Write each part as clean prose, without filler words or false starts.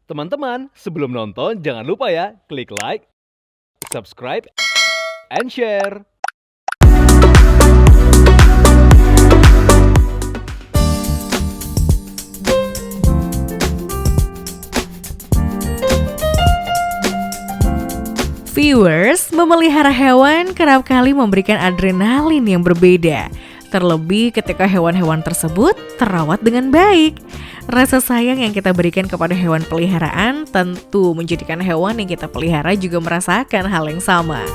Teman-teman, sebelum nonton jangan lupa ya, klik like, subscribe, and share. Viewers, memelihara hewan kerap kali memberikan adrenalin yang berbeda. Terlebih ketika hewan-hewan tersebut terawat dengan baik. Rasa sayang yang kita berikan kepada hewan peliharaan tentu menjadikan hewan yang kita pelihara juga merasakan hal yang sama.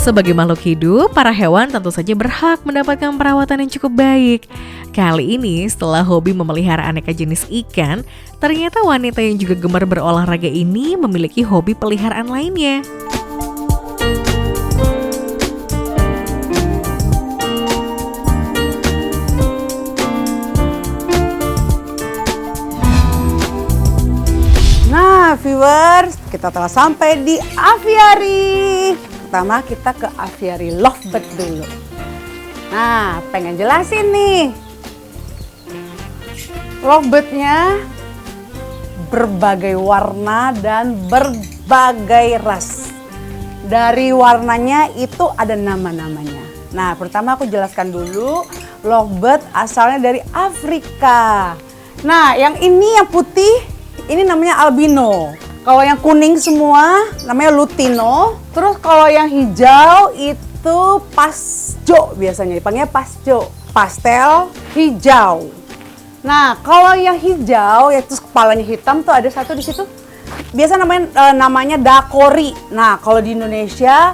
Sebagai makhluk hidup, para hewan tentu saja berhak mendapatkan perawatan yang cukup baik. Kali ini, setelah hobi memelihara aneka jenis ikan, ternyata wanita yang juga gemar berolahraga ini memiliki hobi peliharaan lainnya. Nah, viewers, kita telah sampai di aviary. Pertama kita ke aviary lovebird dulu. Nah, pengen jelasin nih. Lovebirdnya berbagai warna dan berbagai ras. Dari warnanya itu ada nama-namanya. Nah, pertama aku jelaskan dulu, lovebird asalnya dari Afrika. Nah, yang ini yang putih, ini namanya albino. Kalau yang kuning semua namanya lutino. Terus kalau yang hijau itu pasjo, biasanya dipanggilnya pasjo. Pastel hijau. Nah, kalau yang hijau yaitu kepalanya hitam tuh ada satu di situ. Biasa namanya dakori. Nah, kalau di Indonesia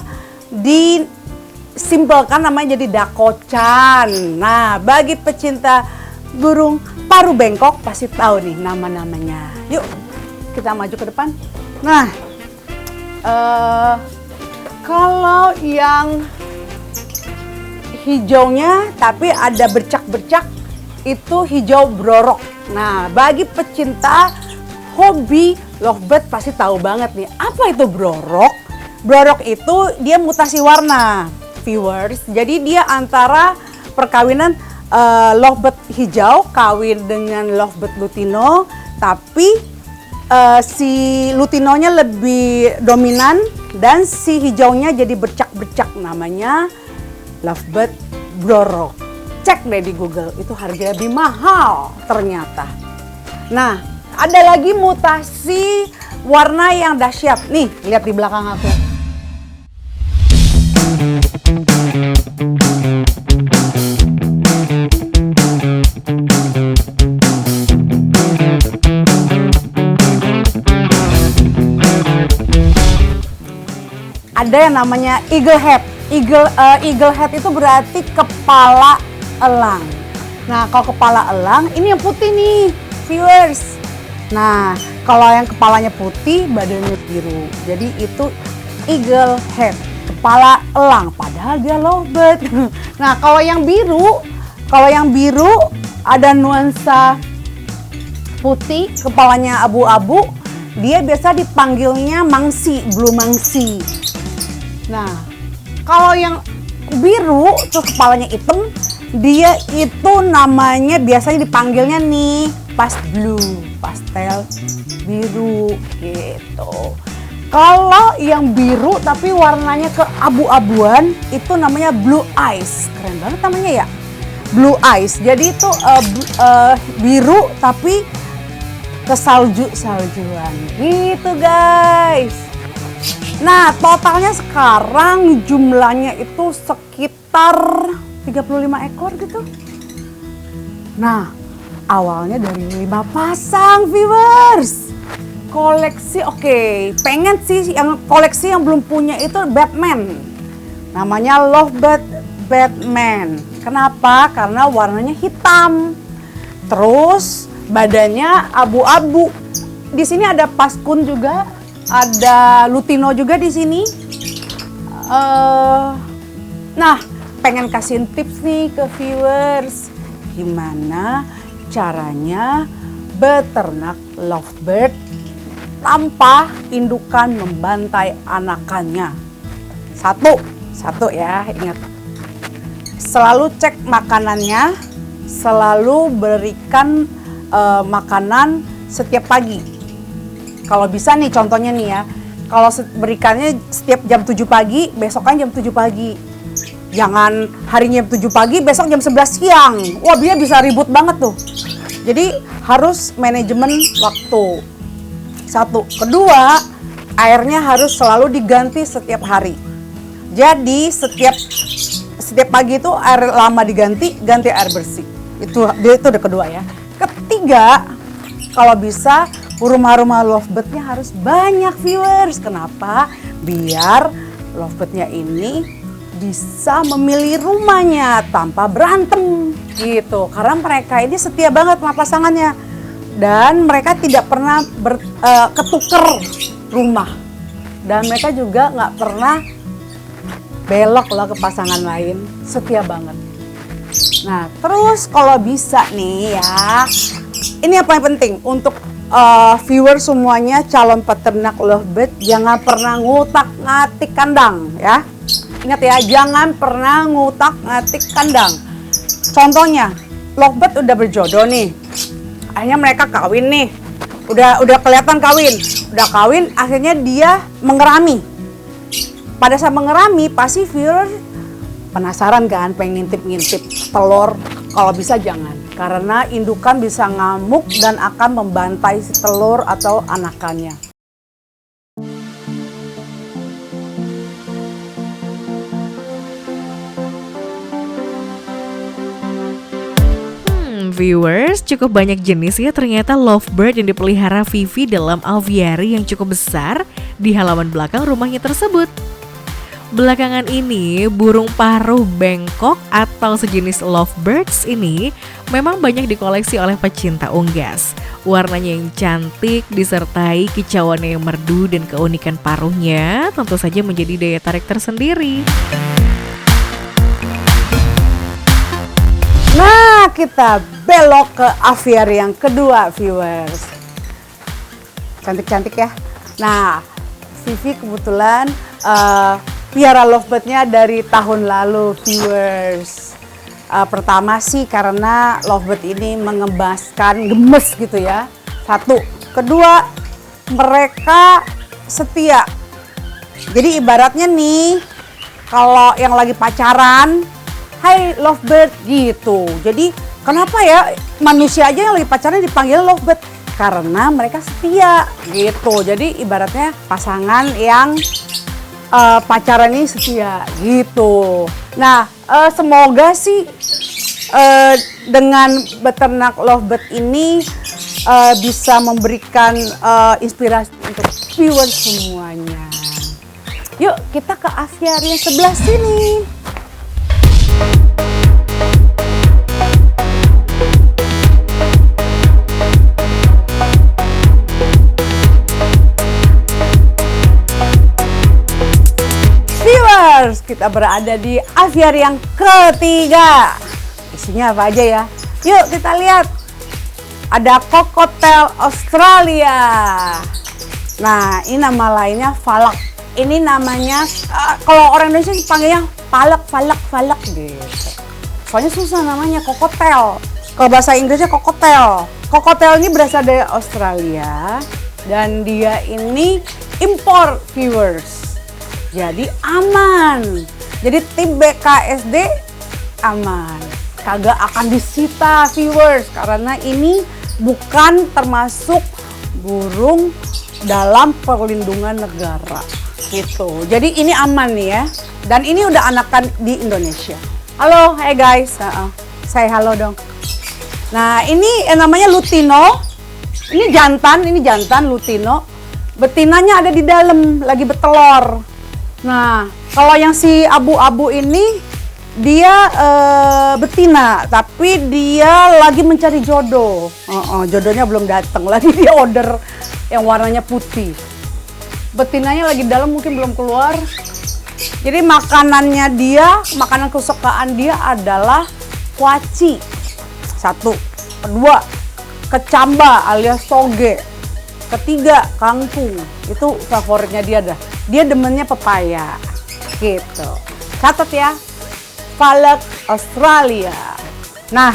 disimpelkan namanya jadi dakocan. Nah, bagi pecinta burung paruh bengkok pasti tahu nih nama-namanya. Yuk, kita maju ke depan. Nah, kalau yang hijaunya tapi ada bercak-bercak itu hijau brorok. Nah, bagi pecinta hobi lovebird pasti tahu banget nih, apa itu brorok? Brorok itu dia mutasi warna, viewers. Jadi dia antara perkawinan lovebird hijau kawin dengan lovebird lutino, tapi si lutinonya lebih dominan dan si hijaunya jadi bercak-bercak, namanya lovebird brorok. Cek deh di Google, itu harganya lebih mahal ternyata. Nah, ada lagi mutasi warna yang dahsyat. Nih, lihat di belakang aku. Ada yang namanya eagle head. Eagle head itu berarti kepala elang. Nah, kalau kepala elang, ini yang putih nih, viewers. Nah, kalau yang kepalanya putih, badannya biru. Jadi itu eagle head, kepala elang. Padahal dia lovebird. Nah, kalau yang biru ada nuansa putih, kepalanya abu-abu. Dia biasa dipanggilnya mangsi, blue mangsi. Nah, kalau yang biru terus kepalanya hitam, dia itu namanya biasanya dipanggilnya nih blue, pastel biru gitu. Kalau yang biru tapi warnanya ke abu-abuan itu namanya blue eyes. Keren banget namanya ya, blue eyes. Jadi itu biru tapi ke saljuan gitu guys. Nah, totalnya sekarang jumlahnya itu sekitar 35 ekor gitu. Nah, awalnya dari 5 pasang, viewers. Koleksi pengen sih yang koleksi yang belum punya itu Batman. Namanya lovebird Batman. Kenapa? Karena warnanya hitam. Terus badannya abu-abu. Di sini ada paskun juga, ada lutino juga di sini. Nah, pengen kasih tips nih ke viewers, gimana caranya beternak lovebird tanpa indukan membantai anakannya. Satu ya, ingat. Selalu cek makanannya, selalu berikan makanan setiap pagi. Kalau bisa nih contohnya nih ya, kalau berikannya setiap jam 7 pagi, besokan jam 7 pagi. Jangan harinya jam 7 pagi, besok jam 11 siang. Wah, dia bisa ribut banget tuh. Jadi harus manajemen waktu. Satu. Kedua, airnya harus selalu diganti setiap hari. Jadi setiap pagi itu air lama diganti, ganti air bersih. Itu udah kedua ya. Ketiga, kalau bisa rumah-rumah lovebird-nya harus banyak viewers. Kenapa? Biar lovebird-nya ini bisa memilih rumahnya tanpa berantem gitu. Karena mereka ini setia banget sama pasangannya. Dan mereka tidak pernah ketuker rumah. Dan mereka juga nggak pernah belok lah ke pasangan lain. Setia banget. Nah, terus kalau bisa nih ya, ini apa yang penting untuk viewer semuanya, calon peternak lovebird, jangan pernah ngutak-ngatik kandang ya. Ingat ya, jangan pernah ngutak-ngatik kandang. Contohnya, lovebird udah berjodoh nih. Akhirnya mereka kawin nih. Udah kelihatan kawin. Udah kawin, akhirnya dia mengerami. Pada saat mengerami, pasti viewer penasaran kan, pengen ngintip-ngintip telur. Kalau bisa jangan. Karena indukan bisa ngamuk dan akan membantai si telur atau anakannya. Viewers, cukup banyak jenis ya ternyata lovebird yang dipelihara Vivi dalam aviary yang cukup besar di halaman belakang rumahnya tersebut. Belakangan ini, burung paruh bengkok atau sejenis lovebirds ini memang banyak dikoleksi oleh pecinta unggas. Warnanya yang cantik disertai kicauannya yang merdu dan keunikan paruhnya tentu saja menjadi daya tarik tersendiri. Nah, kita belok ke aviary yang kedua, viewers. Cantik-cantik ya. Nah, Vivi kebetulan piara lovebird-nya dari tahun lalu, viewers. Pertama sih karena lovebird ini mengembaskan gemes gitu ya. Satu. Kedua, mereka setia. Jadi ibaratnya nih, kalau yang lagi pacaran, hai lovebird gitu. Jadi kenapa ya manusia aja yang lagi pacaran dipanggil lovebird? Karena mereka setia gitu. Jadi ibaratnya pasangan yang pacaran ini setia gitu. Nah, semoga sih dengan beternak lovebird ini bisa memberikan inspirasi untuk viewers semuanya. Yuk kita ke aviary yang sebelah sini. Kita berada di aviary yang ketiga. Isinya apa aja ya? Yuk kita lihat. Ada Cockatiel Australia. Nah, ini nama lainnya falak. Ini namanya kalau orang Indonesia panggilnya falak gitu. Soalnya susah namanya Cockatiel. Kalau bahasa Inggrisnya Cockatiel. Cockatiel ini berasal dari Australia dan dia ini impor, viewers. Jadi aman. Jadi tim BKSD aman. Kagak akan disita, viewers, karena ini bukan termasuk burung dalam perlindungan negara. Gitu. Jadi ini aman nih ya. Dan ini udah anakan di Indonesia. Halo, hey guys. Say halo dong. Nah, ini namanya Lutino. Ini jantan Lutino. Betinanya ada di dalam, lagi bertelur. Nah, kalau yang si abu-abu ini dia betina, tapi dia lagi mencari jodoh. Jodohnya belum datang, lagi dia order yang warnanya putih. Betinanya lagi dalam, mungkin belum keluar. Jadi makanannya dia, makanan kesukaan dia adalah kuaci. Satu. Kedua, kecamba alias toge. Ketiga, kangkung. Itu favoritnya dia dah. Dia demennya pepaya. Gitu. Catat ya. Falak Australia. Nah,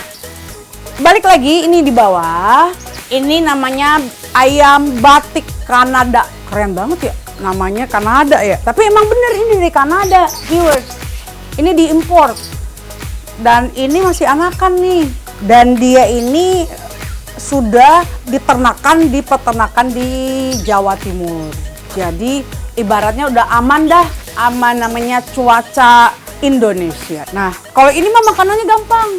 balik lagi ini di bawah. Ini namanya ayam batik Kanada. Keren banget ya, namanya Kanada ya. Tapi emang bener ini dari Kanada, viewers. Ini diimpor. Dan ini masih anakan nih. Dan dia ini sudah di peternakan di Jawa Timur. Jadi ibaratnya udah aman dah, aman namanya cuaca Indonesia. Nah, kalau ini mah makanannya gampang.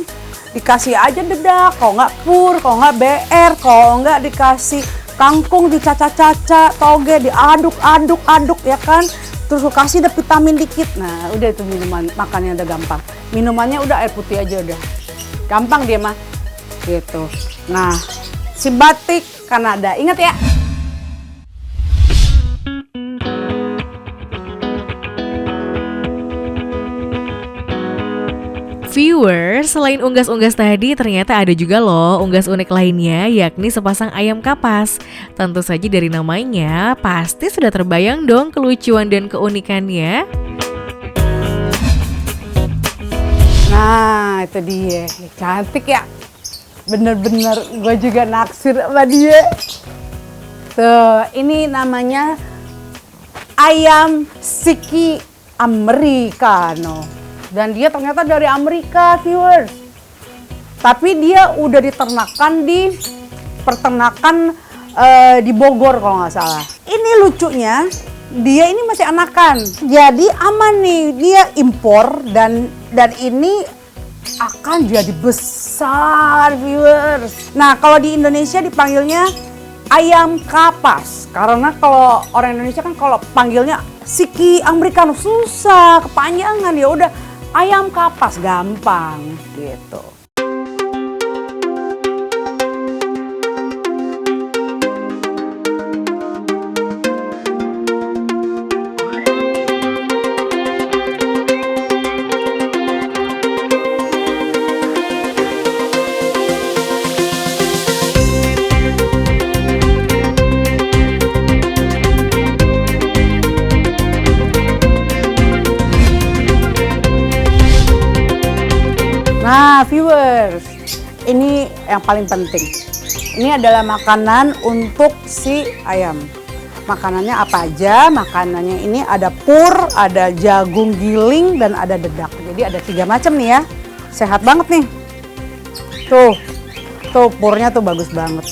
Dikasih aja dedak, kalau nggak pur, kalau nggak BR, kalau nggak dikasih kangkung dicaca-caca, toge diaduk-aduk ya kan. Terus kasih deh vitamin dikit. Nah, udah itu minuman, makannya udah gampang. Minumannya udah air putih aja udah. Gampang dia mah. Gitu. Nah, si batik Kanada. Ingat ya. Viewers, selain unggas-unggas tadi, ternyata ada juga loh unggas unik lainnya, yakni sepasang ayam kapas. Tentu saja dari namanya, pasti sudah terbayang dong kelucuan dan keunikannya. Nah, itu dia. Cantik ya. Bener-bener gue juga naksir sama dia. Tuh, ini namanya ayam Siki Americano. Dan dia ternyata dari Amerika, viewers. Tapi dia udah diternakan di peternakan di Bogor kalau nggak salah. Ini lucunya, dia ini masih anakan. Jadi aman nih, dia impor dan ini akan jadi besar, viewers. Nah, kalau di Indonesia dipanggilnya ayam kapas. Karena kalau orang Indonesia kan kalau panggilnya Siki Americano susah, kepanjangan, ya udah ayam kapas gampang gitu. Nah, viewers, ini yang paling penting. Ini adalah makanan untuk si ayam. Makanannya apa aja? Makanannya ini ada pur, ada jagung giling, dan ada dedak. Jadi ada 3 macam nih ya. Sehat banget nih. Tuh purnya tuh bagus banget.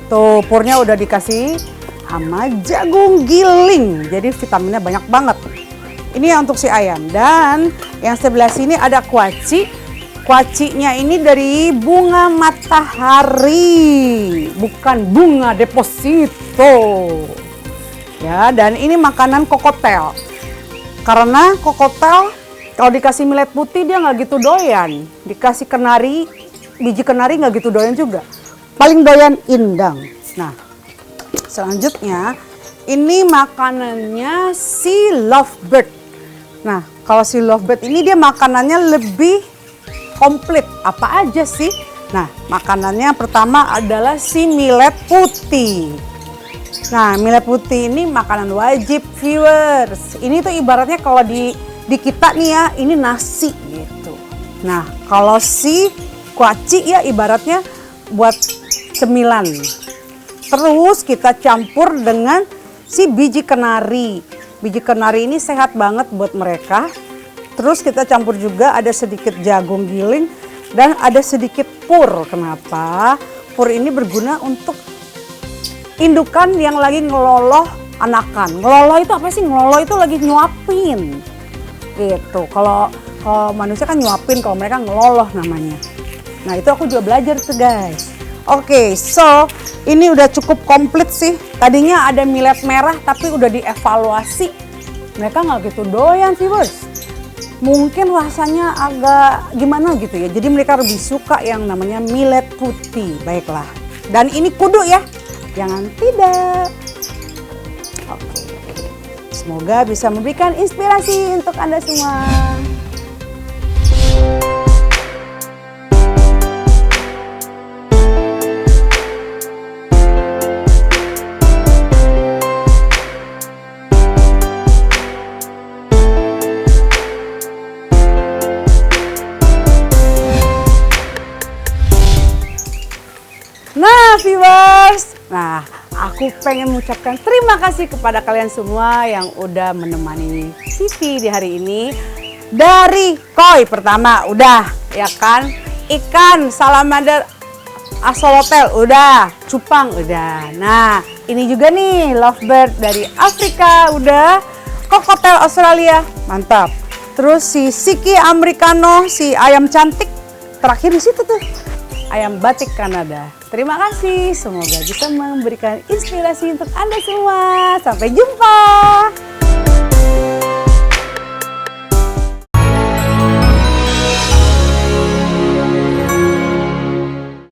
Tuh purnya udah dikasih sama jagung giling. Jadi vitaminnya banyak banget. Ini yang untuk si ayam. Dan yang sebelah sini ada kuaci. Kuacinya ini dari bunga matahari, bukan bunga deposito. Ya, dan ini makanan kokotel. Karena kokotel kalau dikasih millet putih dia nggak gitu doyan. Dikasih kenari, biji kenari nggak gitu doyan juga. Paling doyan indang. Nah, selanjutnya ini makanannya si lovebird. Nah, kalau si lovebird ini dia makanannya lebih komplit. Apa aja sih? Nah, makanannya pertama adalah si millet putih. Nah, millet putih ini makanan wajib, viewers. Ini tuh ibaratnya kalau di kita nih ya, ini nasi gitu. Nah, kalau si kuaci ya ibaratnya buat cemilan. Terus kita campur dengan si biji kenari. Biji kenari ini sehat banget buat mereka. Terus kita campur juga ada sedikit jagung giling dan ada sedikit pur. Kenapa? Pur ini berguna untuk indukan yang lagi ngeloloh anakan. Ngeloloh itu apa sih? Ngeloloh itu lagi nyuapin. Gitu. Kalau manusia kan nyuapin, kalau mereka ngeloloh namanya. Nah, itu aku juga belajar tuh, guys. Oke, so ini udah cukup komplit sih. Tadinya ada millet merah tapi udah dievaluasi. Mereka nggak gitu doyan, viewers. Mungkin rasanya agak gimana gitu ya. Jadi mereka lebih suka yang namanya millet putih. Baiklah. Dan ini kudu ya. Jangan tidak. Oke. Semoga bisa memberikan inspirasi untuk Anda semua. viewers. Nah, aku pengen mengucapkan terima kasih kepada kalian semua yang udah menemani Sivi di hari ini. Dari koi pertama udah, ya kan? Ikan salamander axolotl udah, cupang udah. Nah, ini juga nih lovebird dari Afrika udah, cocktail Australia, mantap. Terus si Siki americano, si ayam cantik, terakhir di situ tuh, ayam batik Kanada. Terima kasih, semoga bisa memberikan inspirasi untuk Anda semua. Sampai jumpa.